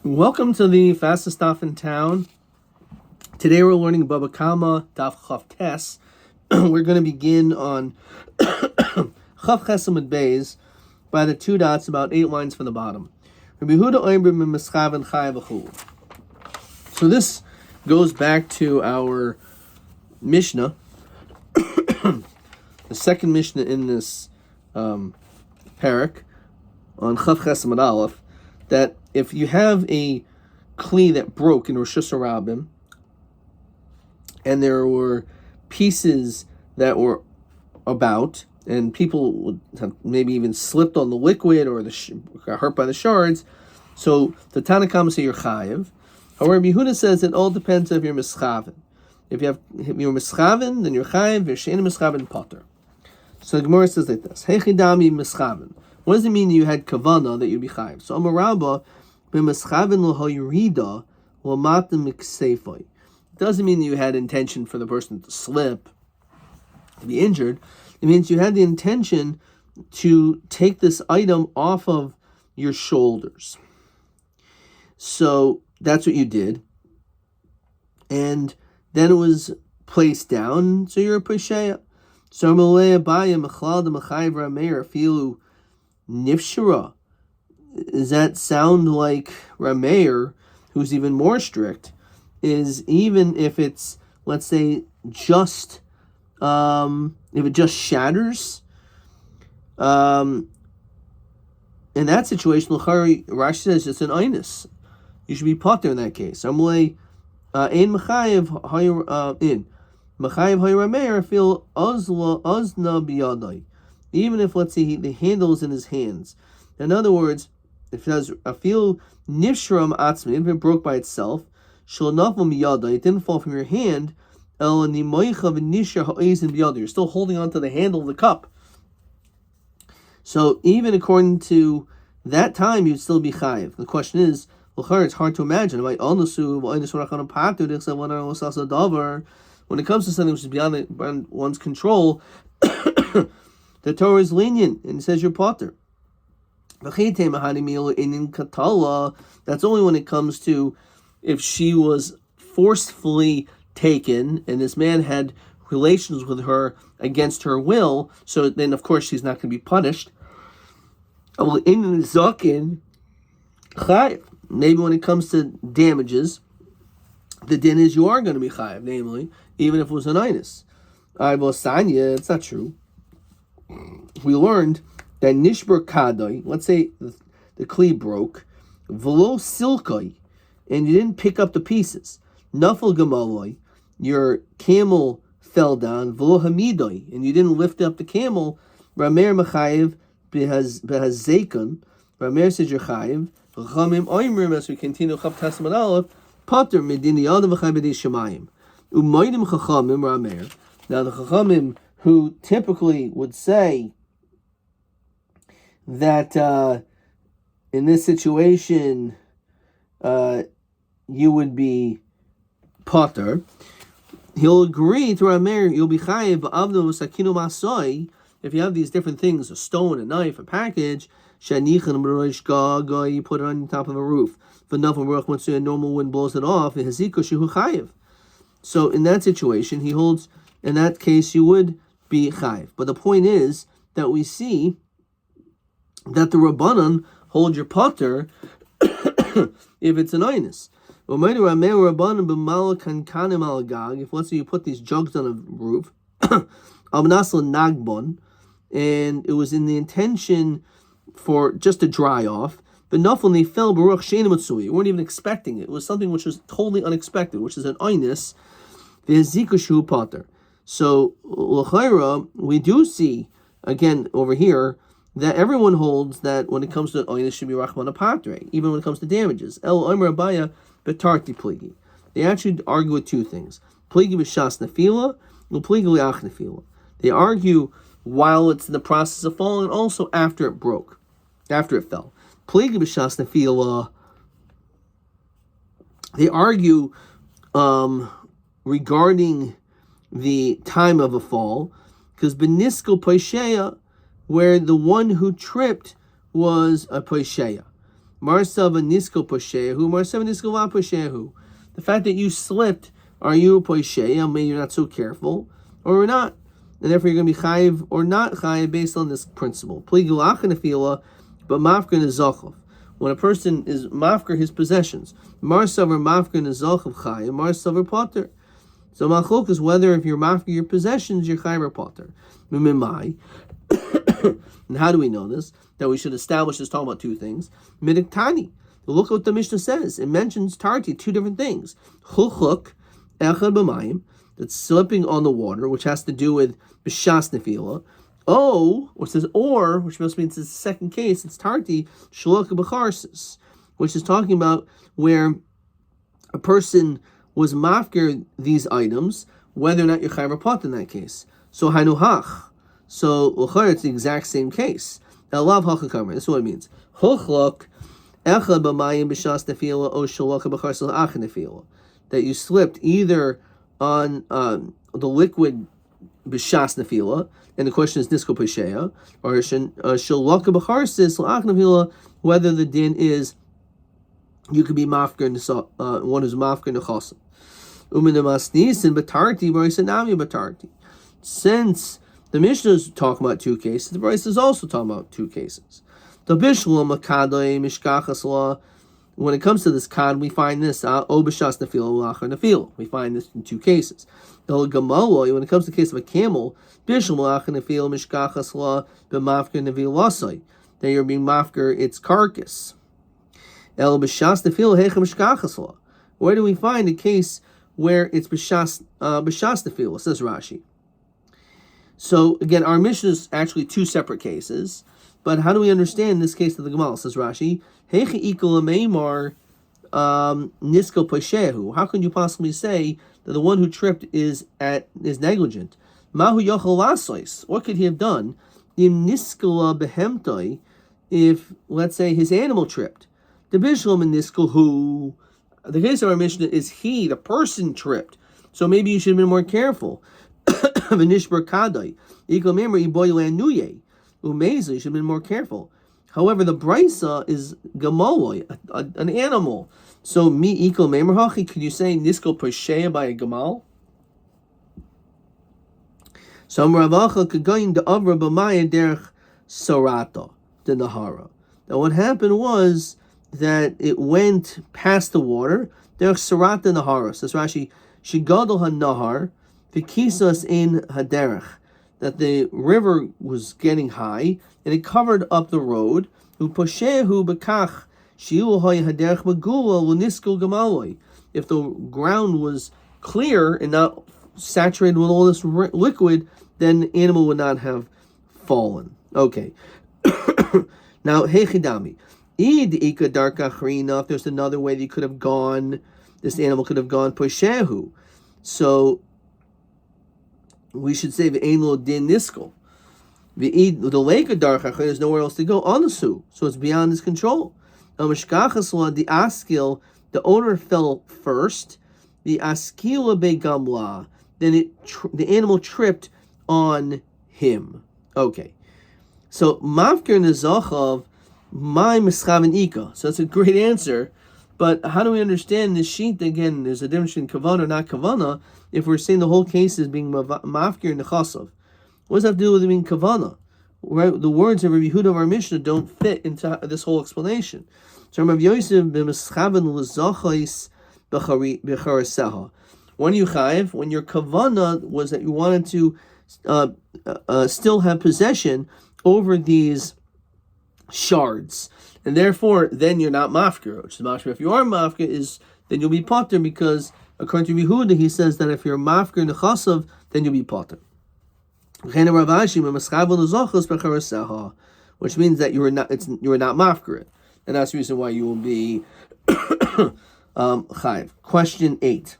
Welcome to the fastest daf in town. Today we're learning Bava Kama Daf Chav Tes. We're going to begin on Chav Chesamud Beis by the two dots, about 8 lines from the bottom. So this goes back to our Mishnah, the second Mishnah in this parak on Chav Chesamud Aleph, that if you have a kli that broke in Rosh Hashanah, and there were pieces that were about, and people would have maybe even slipped on the liquid or got hurt by the shards, so the Tanakh say you're chayiv. However, Yehuda says it all depends if you're mischaven. If you're mischaven, then you're chayiv. If you're she'en mischaven, potter. So the Gemara says like this: Hechidami mischaven. What does it mean that you had kavana that you'd be chayiv? So Amar Rabba b'mischaven l'hoyrida l'matam miksefai. It doesn't mean that you had intention for the person to slip, to be injured. It means you had the intention to take this item off of your shoulders. So that's what you did. And then it was placed down, so you're a pesheya. So Amalei Abaya Mechlal de Mechayiv Rameir Afilu Nifshara. Does that sound like Rameir, who's even more strict, is even if it's, let's say, just, if it just shatters, in that situation, Rashi says it's an einus. You should be potter in that case. Amalei Ein Mechayiv in Mechayiv Hayrameir feel Ozna Biyadai. Even if, let's say, the handle is in his hands. In other words, if it has a feel nifshram atzmi, if it broke by itself, shel nafal miyadai, it didn't fall from your hand. El nimoicha v'nishar ha'ezin biyadai. You're still holding on to the handle of the cup. So even according to that time, you'd still be chayiv. The question is, it's hard to imagine. When it comes to something which is beyond one's control, the Torah is lenient and it says you're potter. That's only when it comes to if she was forcefully taken and this man had relations with her against her will, so then of course she's not going to be punished. Maybe when it comes to damages, the din is you are going to be chayiv, namely, even if it was an einus. It's not true. We learned that nishbar kadai, let's say the kli broke, v'lo silkai, and you didn't pick up the pieces. Nafal gamaloi, your camel fell down, v'lo hamidai, and you didn't lift up the camel. Rameir mechayiv behazekon. Rameir says you're chayiv. Chachamim oimrim, as we continue Chav Chesamud Aleph, potter medini yadav v'chayiv b'dei shemayim. Umaydim chachamim rameir. Now the chachamim who typically would say that in this situation you would be potter, he'll agree to Rameir, you'll be chayiv b'avdo v'sakinu masoi, if you have these different things, a stone, a knife, a package, shanichan b'rosh gaga, you put it on top of a roof. V'nafal ruach, once a normal wind blows it off, v'haziko shehu chayiv. So in that situation, he holds, in that case, you would be chayiv. But the point is that we see that the Rabbanan hold your potter if it's an einus. If let's say you put these jugs on a roof, and it was in the intention for just to dry off, but nothing, they fell baruch she'ein matzui. You weren't even expecting it. It was something which was totally unexpected, which is an einus. V'hazikashu potter. So l'chayra, we do see again over here that everyone holds that when it comes to einus should be rachman patre, even when it comes to damages. El omer abaya betarti pligi. They actually argue with two things: pligi b'shas nefila, and pligi liach nefila. They argue while it's in the process of falling, and also after it broke, after it fell. Pligi b'shas nefila. They argue regarding the time of a fall, because benisko paisheya, where the one who tripped was a paisheya. Marsava nisko poshehu, Marsava nisko va poshehu. The fact that you slipped, are you posheya? Maybe you're not so careful, or not, and therefore you're going to be chayiv or not chayiv based on this principle. Pligu achanafila, but mafker nezachav. When a person is mafker his possessions, marsaver mafker nezachav chayiv, marsaver potter. So machlok is whether if you're mafker your possessions, you're chayiv or potter. Mimimai. And how do we know this? That we should establish this talking about two things. Midiktani. Look what the Mishnah says. It mentions tarti, two different things. Chuchuk, echad b'mayim, that's slipping on the water, which has to do with b'shas nefila. Oh, which says or, which must mean it's the second case, it's tarti, shalok b'charsis, which is talking about where a person was mafker these items, whether or not you're chayav or pot in that case. So hanuhach. So l'chayr, it's the exact same case. Elav hachakamer. This is what it means. Chuchlok echad b'mayim b'shas nefila o shalok b'charsis achan nefila. That you slipped either on the liquid b'shas nefila, and the question is nisko pesheya, or shalok b'charsis achan nefila, whether the din is you could be mafker one who's mafker nechasim. Uminamasnisin b'tarti v'risanami b'tarti. Since the Mishnah is talking about two cases, the Bryce is also talking about two cases. The Bishlam Makadoi Mishkachas law. When it comes to this kad, we find this Obishas Nefil Lachar Nefil. We find this in two cases. The Gamaloi, when it comes to the case of a camel, Bishlam Lachar Nefil Mishkachas law B'mafker Nefil Lasai. That you're being mafker its carcass. El Bishas Nefil Hechem Mishkachas law. Where do we find a case where it's Bishas Nefil? Says Rashi. So again, our Mishnah is actually two separate cases, but how do we understand this case of the Gemal? Says Rashi, nisko poshehu. How can you possibly say that the one who tripped is negligent? Mahu yochel lasois. What could he have done? Im niskala behemtoi, if let's say his animal tripped. The bishlam and niskohu. The case of our Mishnah is the person tripped. So maybe you should have been more careful. You should have been more careful. However, the brisa is gamaloi, an animal. So mi ikol memer hachi, could you say nisko persheya by a gamal? So Ravacha could go into avra b'maya derech sarata the nahara. Now what happened was that it went past the water derech sarata nahara. Says Rashi, shigadol hanahar. V'kisas in haderech, that the river was getting high and it covered up the road. Uposhehu bekach shiu hoy haderech magula l'niskul gamaloi. If the ground was clear and not saturated with all this liquid, then the animal would not have fallen. Okay. Now hechidami id ika darka achrina. If there's another way that you could have gone, this animal could have gone poshehu. So we should say the lo din niskal. The lake of darcha, there's nowhere else to go on the su, so it's beyond his control. The askil, the owner fell first. The askila begamla, then the animal tripped on him. Okay, so mafker nezachav my mischaven ika. So that's a great answer. But how do we understand this sheet? Again, there's a difference between kavana or not kavana. If we're saying the whole case is being mafkir and nechasav, what does that have to do with it being kavana? Right? The words of Rabbi Yehuda of our Mishnah don't fit into this whole explanation. So Rabbi Yosef b'mischaven l'zachais b'charaseha. When you chayiv, when your kavana was that you wanted to still have possession over these shards. And therefore, then you're not mafker. Which is mafker. If you are mafker, then you'll be potter, because according to Yehuda, he says that if you're mafker nechasav, then you'll be potter. Which means that you are not mafker, and that's the reason why you will be chayiv. Question 8.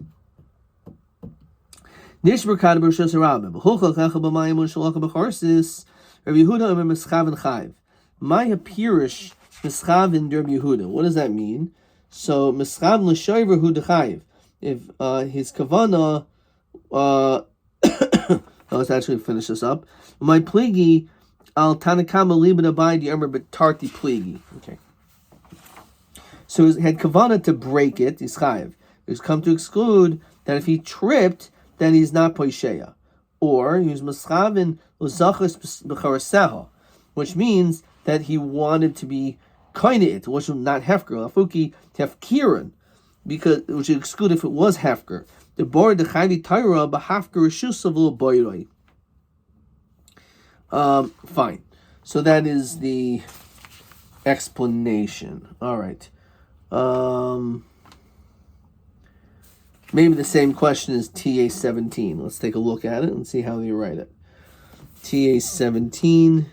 Nishbar kadaber shos Rabbi. B'chuchal kachal b'mayim u'shalach b'charsis. Rabbi Yehuda omer mischaven chayiv. Maya pirish mischaven Rabbi Yehuda. What does that mean? So mischaven l'shoyver hu dechayiv. If his kavana, let's actually finish this up. My pligi al tanakama libin abaydi omer betarti pligi. Okay. So he had kavana to break it, he's chayiv. He's come to exclude that if he tripped, then he's not poisheya. Or he was maschavin l'zachas b'charaseha, which means that he wanted to be kainit, which was not hefker, lafuki tefkiran, because which would exclude if it was hefker. The board the chayvi tyra b'hafker rishus of little boyroi. Fine. So that is the explanation. All right. Maybe the same question as TA 17. Let's take a look at it and see how they write it. TA 17.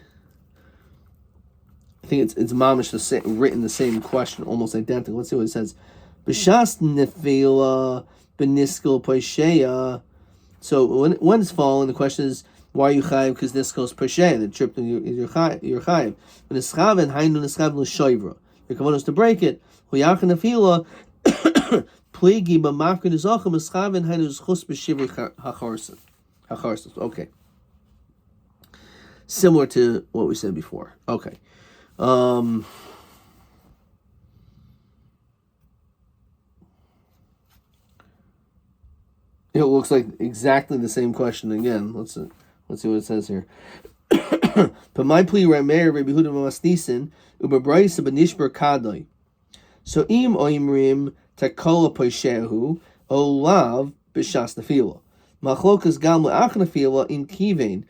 I think it's mamish written the same question, almost identical. Let's see what it says. B'shas nefila b'niskel poisheya. So when it's fallen, the question is, why are you chayiv? Because niskel is poisheya. The trip you're chayiv. When it's chaven, hainu nischav l'shoivra. Your kavanah is to break it. Huyachan nefila pligi b'mafkin izachim ischaven hainu zchus b'shivri hacharsis. Okay. Similar to what we said before. Okay. It looks like exactly the same question again. Let's see what it says here. But my plea Rameir Rabbi Huda Masnisin ubebraisa benishber kadai. So im oimrim takola poishehu olav b'shas nefila. Machlokas gam le'ach nefila in kivein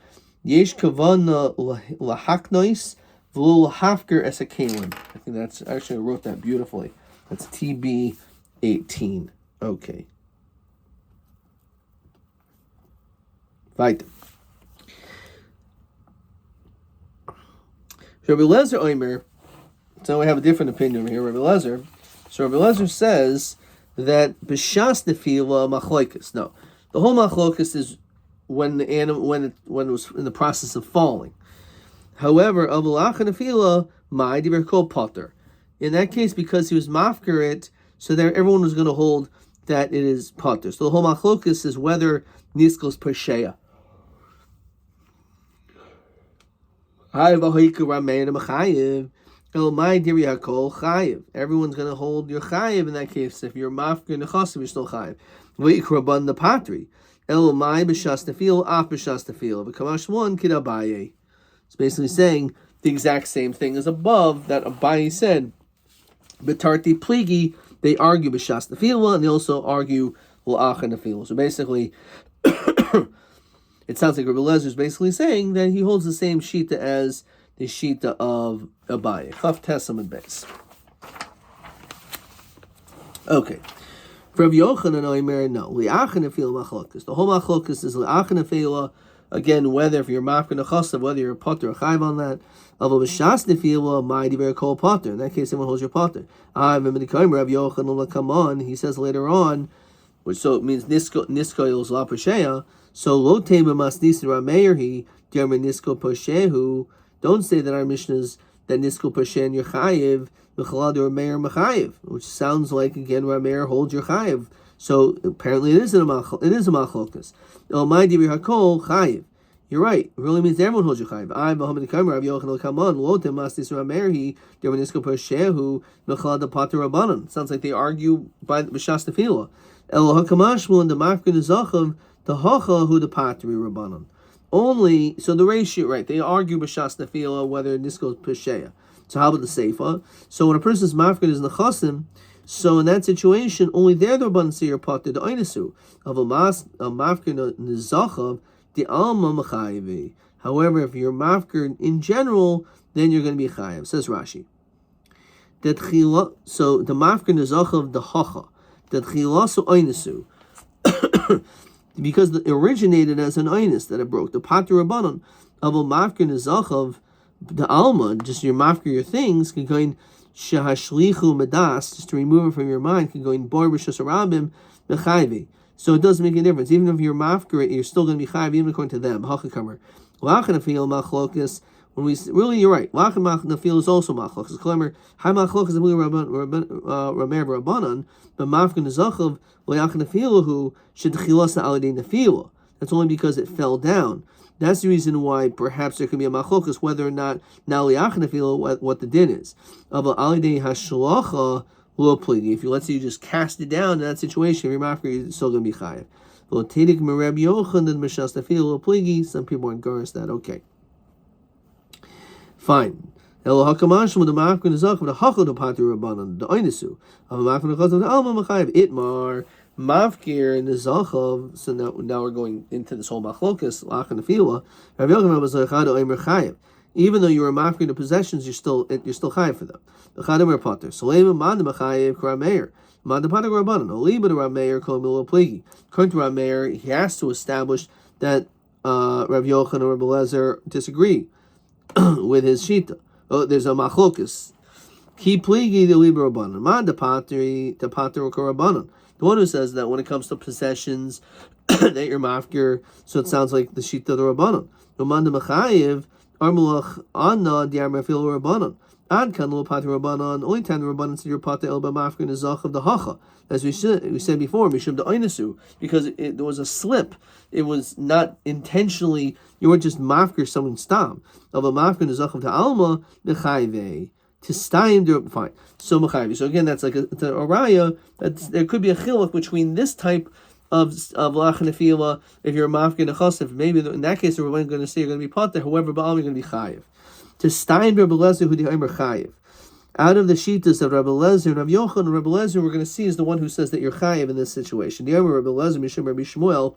yesh kavana lahaknois v'lo lahafker es a kalim. I think that's actually I wrote that beautifully. That's TB 18. Okay. Right. Rabbi Lezer Omer, so we have a different opinion over here. Rabbi Lezer. So Rabbi Lezer says that b'shas nefila machlokas. No, the whole machlokas is when the animal when it was in the process of falling. However, avulach nefila my divrei kol potter. In that case, because he was mafker it, so there everyone was going to hold that it is potter. So the whole machlokas is whether niskel is poisheya. Everyone's going to hold your chayiv in that case. If you're mafker nechasim, you're still chayiv. V'yikraban the patri. Elomai b'shas tefil, af b'shas tefil. V'kamash one kid Abaye. It's basically saying the exact same thing as above that Abaye said. Betarti pligi, they argue b'shas tefil, and they also argue l'ach and tefil. So basically, it sounds like Rabbi Lezer is basically saying that he holds the same shita as the shita of Abaye. Chaf Tesam base. Okay. For Rabbi Yochanan, no. Li'achan nefila machlokas. The whole machlokas is li'achan nefila. Again, whether if you're mafkin nechasav, whether you're a potter or chayv on that. Avol b'shas nefila ma'idi very kol potter. In that case, everyone holds your potter. Rabbi Yochanan come on. He says later on, which so it means nisko is la posheya. So lo tema masnis rameir he derma nisko poshehu. Don't say that our mishnahs that nisko poshe and your chayiv mechalad or rameir mechayiv, which sounds like again rameir holds your chayiv. So apparently it is a machlokas. El my divir hakol chayiv. You're right. It really means everyone holds your chayiv. I Muhammad Kamer Rav Yochanan Kaman lo tema masnis rameir he derma nisko poshehu mechalad pater rabbanon. Sounds like they argue by b'shas tefila. El hakamashmu and the mafkin zachav. The hacha who the patri rabbanon. Only so the ratio right. They argue b'shas nefila whether this goes pesheya. So how about the seifa? So when a person's mafkin is nechasim, so in that situation only there the rabbanon say your pater the einisu of a mafkin nizachav the alma mechayivi. However, if you're mafkin in general, then you're going to be chayiv. Says Rashi. That chila. So the mafkin nizachav the hacha that chilasu einisu. Because it originated as an einus that it broke. The pater rabbanon of a mafker nezachav the alma, just your mafker your things can go in shehashlichu medas, just to remove it from your mind, can go in bor b'shas rabim mechayvi. So it doesn't make a difference. Even if you're mafker it, you're still going to be chayv, even according to them. Hachakamer lachan afil machlokas. When we really, you're right. Lachan nafil is also machlokas. Klamer high machlokas amul ramer rabbanon, but mafker nezachav lachan nafilahu should chilas alidei nafila. That's only because it fell down. That's the reason why perhaps there could be a machlokas whether or not now liach nafila what the din is. But alidei hashlocha Lo pligi. If you, let's say you just cast it down in that situation, if you're mafkir, you're still going to be chayiv. Lo tidik Rabbi Yochanan mishas tefillah lo pligi. Some people aren't going that. Okay. Fine. Elo hakamash with the mafkir nizach with the hachal to patu rabbanon the oinisu. Av mafkir nechaz the alma machayiv itmar mafkir nizachav. So now we're going into this whole machlokas lachan tefillah. Rabbi Yochanan was lechad oimer chayiv. Even though you were mafkir the possessions, you're still chayiv for them. The chadam pater. So leiva mandam chayiv karameir. Mandam pater rabbanon. Oliba the rameir kol milo pligi. According to rameir, he has to establish that Rabbi Yochanan or Rabbi Lezer disagree with his shita. Oh, there's a machlokus. Ki pligi the oliba rabbanon. Mandam pater rabbanon. The one who says that when it comes to possessions that you're mafkir, so it sounds like the shita of the rabbanon. No mandam chayiv. Armalach anna diarmafil rabbanon. Ad kan lo pater rabbanon. Only time the rabbanon said your pater el b'mafkin is zach of the hacha. As we said before, mishum de einasu, because there was a slip. It was not intentionally. You weren't just mafkir someone stam. Of a mafkin is zach of the alma nechayve. To stayim fine. So mechayve. So again, that's like a raya. There could be a chiluk between this type of lachan nefila. If you're a mafkin nechasif, maybe in that case we're going to say you're going to be pater. However, ba'al you're going to be chayiv. To stein Rabbi Lezer who the omer chayiv. Out of the shitas of Rabbi Lezer and Rabbi Yochanan, Rabbi Lezer we're going to see is the one who says that you're chayiv in this situation. The omer Rabbi Lezer mishum Rabbi Shmuel.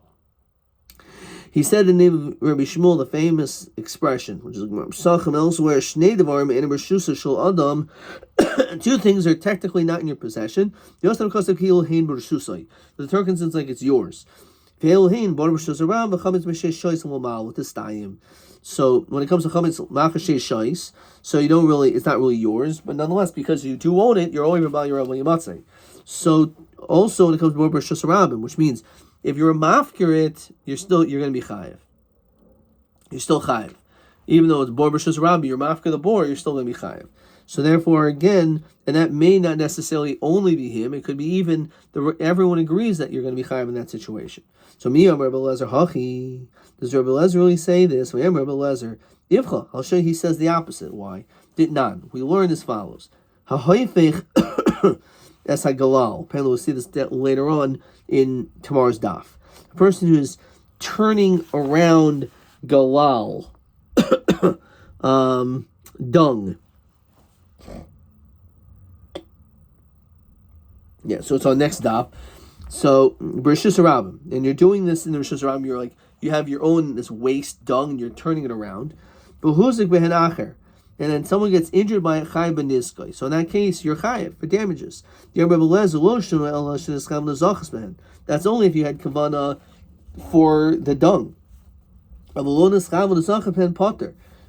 He said the name of Rabbi Shmuel, the famous expression, which is Psachim elsewhere, Shnei Devarim and Bershusa Shel Adam. Two things are technically not in your possession. The Ostam Kosav Kiel Hein Bershusai. The Turkin says like it's yours. Veil Hein Bar Bershusai Ram V'Chametz Meshesh Shois L'Mal with the Stayim. So when it comes to Chametz Machashay Shois, so you don't really, it's not really yours, but nonetheless because you do own it, you're only Rabbi Yerabbi Yamatzei. So also when it comes to Bar Bershusai Rabim, which means if you're a mafkir it, you're going to be chayiv. You're still chayiv. Even though it's bor b'shus rabbi, you're mafkir the bor, you're still going to be chayiv. So therefore, again, and that may not necessarily only be him, it could be even, everyone agrees that you're going to be chayiv in that situation. So me, Rabbi Lezer, hachi. Does Rabbi Lezer really say this? I am Rabbi Lezer. Ivcha, I'll show you he says the opposite. Why? Did not. We learn as follows. Ha-hoifech es ha-galal. Apparently we'll see this later on in tomorrow's daf. A person who is turning around galal, dung. Yeah, so it's on next daf. So Bereshus Harabim, and you're doing this in the Bereshus Harabim. You're like you have your own this waste dung, and you're turning it around. Behuzik behen acher. And then someone gets injured by a chayiv b'nizkay. So in that case, you're chayiv for damages. That's only if you had kavana for the dung.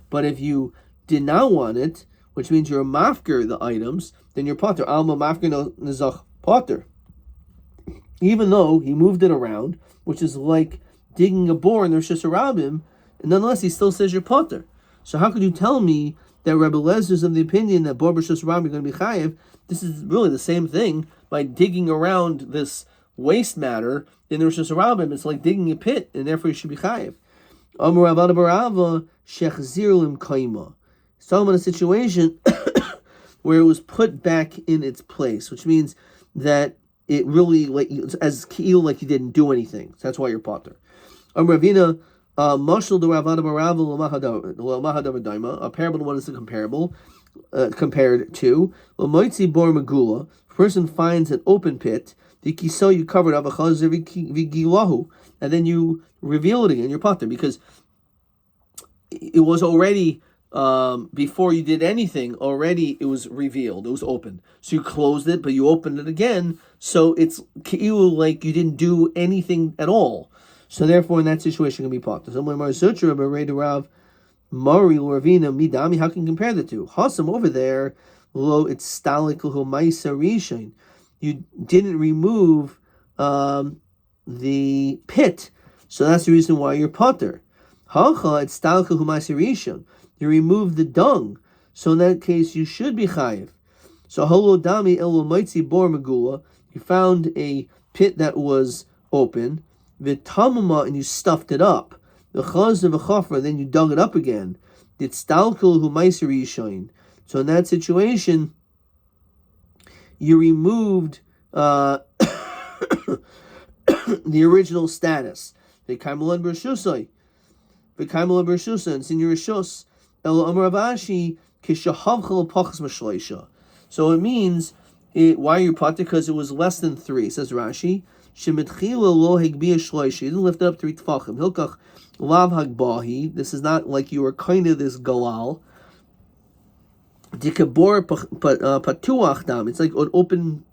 But if you did not want it, which means you're a mafker the items, then you're potter. Alma mafker nizach potter. Even though he moved it around, which is like digging a bore in the Rosh Hashanah, and nonetheless he still says you're potter. So how could you tell me that Rabbi Lezer is of the opinion that Bor B'Shus Rabbi are going to be chayiv? This is really the same thing by digging around this waste matter in the Rosh Hashanah. It's like digging a pit, and therefore you should be chayiv. Amar Ravada Barava Shechzir Lim Kaima. It's talking about a situation where it was put back in its place, which means that it really like as keel like you didn't do anything. So that's why you're potter. Amar Ravina. Mashal the Ravada Baravel Mahadav a parable. What is the comparable? Compared to Lamoitzi Bor Magula. A person finds an open pit. The kiso you covered up vigilahu, and then you reveal it again. You're potter because it was already before you did anything. Already it was revealed. It was open. So you closed it, but you opened it again. So it's like you didn't do anything at all. So therefore, in that situation, it can be potter. So Mari Ravina Midami. How can you compare the two? Hasam over there, lo it's stalikuhu ma'isa rishon. You didn't remove the pit, so that's the reason why you're potter. Hacha it's stalikuhu ma'isa rishon. You remove the dung, so in that case you should be chayiv. So holo dami elo maitzi bor megula. You found a pit that was open. V'tamama, and you stuffed it up. V'chaz and v'chafra, then you dug it up again. Did stalkul hu ma'aser yishayin. So in that situation, you removed the original status. V'kaimelon b'rshusay. V'kaimelon b'rshusay. And it's in your rishus. El Amar Avashi kishahavchel pachas mashleisha. So it means, why are you potter? Because it was less than 3, says Rashi. Shemitchila lo hegbiya shleisha. You didn't lift it up 3 tfachim. Hilkach lav hagbahi. This is not like you were kind of this galal. Dikabor patuach dam. It's like an open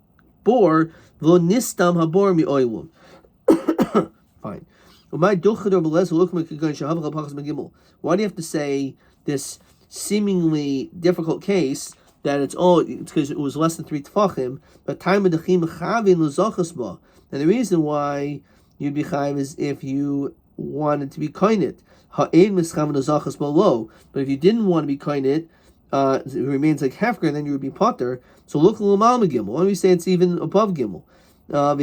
bore. V'lo nistam habor mi'oilum. Fine. Why do you have to say this seemingly difficult case that it's because it was less than 3 tefachim, but time of the chavin. And the reason why you'd be chayiv is if you wanted to be koinit. But if you didn't want to be koinit, it remains like hefker, then you would be potter. So look l'mal megimel. Why don't we say it's even above gimel? Then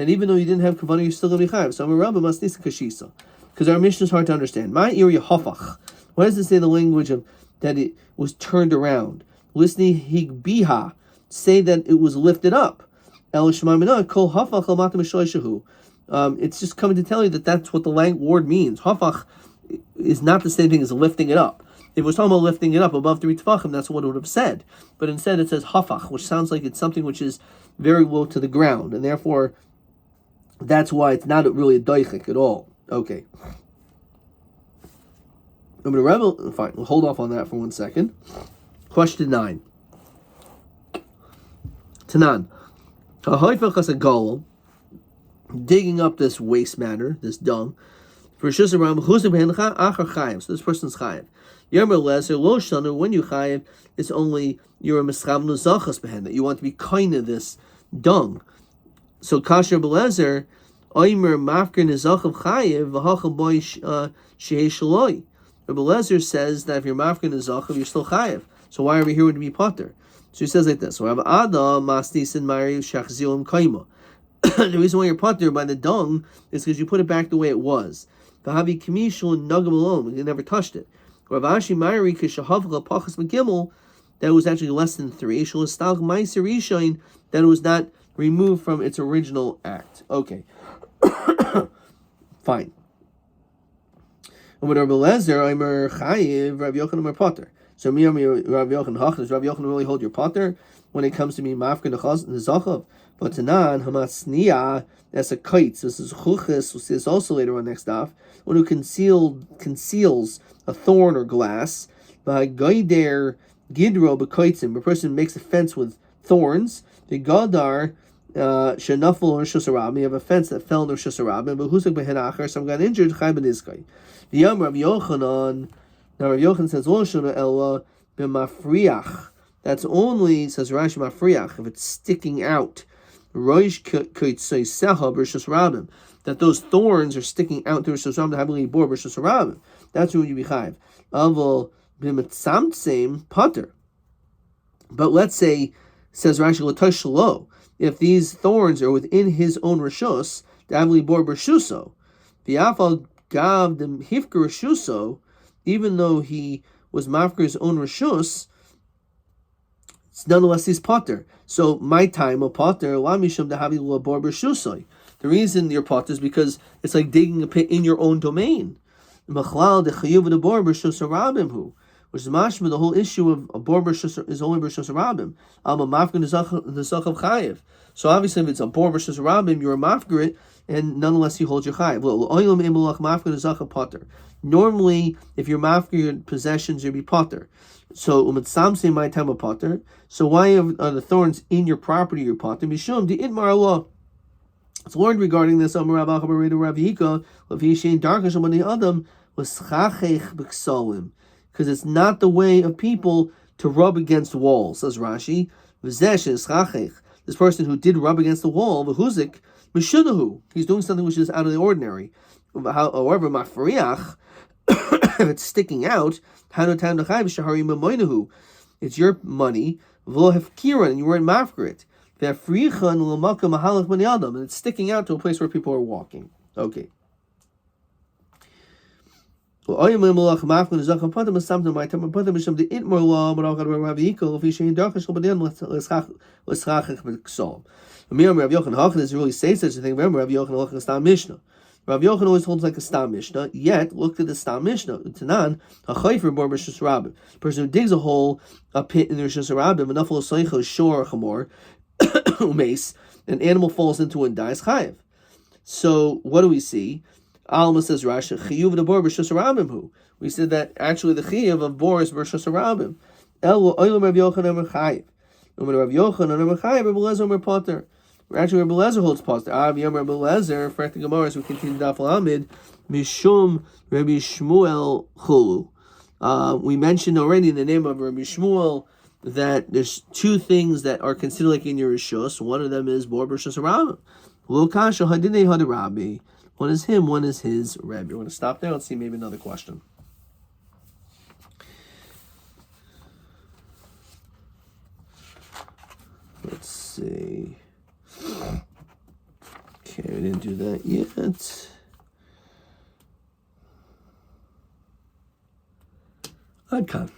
even though you didn't have kavanah, you're still going to be chayiv. So I'm a Rabbi masnisa kashisa. Because our mission is hard to understand. My area hafach. Why does it say the language of that it was turned around? Listening higbiha, say that it was lifted up. El shemamina kol hafach al matam shloishahu. It's just coming to tell you that that's what the word means. Hafach is not the same thing as lifting it up. If it was talking about lifting it up above 3 tefachim, that's what it would have said. But instead it says hafach, which sounds like it's something which is very low to the ground, and therefore that's why it's not really a doichik at all. Okay. I'm going to rebel. Fine, we'll hold off on that for 1 second. Question 9. Tanan. Digging up this waste matter, this dung. For Shusaram, so this person's chayiv. Yermer leser lo shanu, when you chayiv, it's only you're a mischavnu zachas behen, that you want to be kind of this dung. So kasher belezer, oimer mafker nizachav chayiv v'hacham boy shehei shaloi. Rabbi Lezer says that if you're mafker nizachav, you're still chayiv. So why are we here to be potter? So he says like this: so Rav Ada mastis and Mari shachzilim kaima. The reason why you're potter by the dung is because you put it back the way it was. V'havi kamishul nagam alone, you never touched it. Rav Ashi Mari kishahavla pachas megimel, that was actually less than 3. Shalostalg meiser rishain, that it was not removed from its original act. Okay. Fine. And with Rabbi Lezer, Omer chayiv, Rav Yochanan Omer potter. So me, Rav Yochanan Hach, does Rav Yochanan really hold your potter when it comes to me mafker the zachav? But tanan hamasniya, that's a kite. This is chuchis. We'll see this also later on next off. One who conceals a thorn or glass. By goider gidro bekaitzim, a person makes a fence with thorns. The gadar shenafel or shusarabim. You have a fence that fell in shusarabim. But husik behenachar, some got injured. Chai benizkai. The Yom Rav Yochanan. Now Rav Yochanan says lo shuna ella b'mafriach. That's only, says Rashi, mafriach, if it's sticking out. Roish kaitzay seha b'rishus rabim. That those thorns are sticking out to Rishus Rabim, habili bor b'rishus rabim. That's when you be chayiv. Aval b'mitzamtzim pater. But let's say, says Rashi, l'tosh shelo, if these thorns are within his own rishus, habili bor b'rishuso. V'afal gav dem hifker rishuso, even though he was mafker his own rishus, nonetheless he's potter. So my time a potter lamishum dehavi labor b'rishusoi. The reason you're potter is because it's like digging a pit in your own domain. Machlal dechayuv the bor b'rishus rabim hu, which is mashma. The whole issue of a bor b'rishus is only b'rishus rabim. Alma mafker the zachav chayiv. So obviously, if it's a bor b'rishus rabim, you're a mafker it, and nonetheless you hold your chayiv. Oilam imulach mafker the zachav potter. Normally, if you're mafker your possessions, you'll be potter. So umitzamse my time a potter. So why are the thorns in your property your potter? Mishum the itmar Allah. It's learned regarding this. Amar Rabbi Chabareda Ravika Lavishain Darkish Amani Adam was chachech b'ksalim, because it's not the way of people to rub against walls. Says Rashi, v'zesh is chachech. This person who did rub against the wall, v'huzik mishudahu. He's doing something which is out of the ordinary. However, mafriach, if it's sticking out, it's your money, and you weren't mafker it. And it's sticking out to a place where people are walking. Okay. doesn't really say such a thing. Remember, Rabbi Yochanan is Stam Mishnah. Rabbi Yochanan always holds like a Stam Mishnah, yet look at the Stam Mishnah. Tanan, a chayfer bor b'shus rabim. Person who digs a pit in the Rishus Rabim, enough of a shore or chamor, mace, an animal falls into it and dies chayiv. So what do we see? Alma says Rashi, chiyuv the bor b'shus rabim hu. We said that actually the chiyuv of bor is b'shus rabim. El oilam Rabbi Yochanan chayiv. When Rabbi Yochanan chayiv, Rabbi Lezer potter. Actually, Rabbi Lezer holds potter. Yom Rabbi Lezer, for the Gemara, as we continue Daf Lamed, Mishum Rabbi Shmuel Chulu. We mentioned already in the name of Rabbi Shmuel that there's two things that are considered like in your Rishus. One of them is Bor B'Rishus Rabbi. Lo Kasha Hadinei Had Rabbi. One is him, one is his Rabbi. We're going to stop there. Let's see maybe another question. Let's see. Okay, we didn't do that yet. Adkan.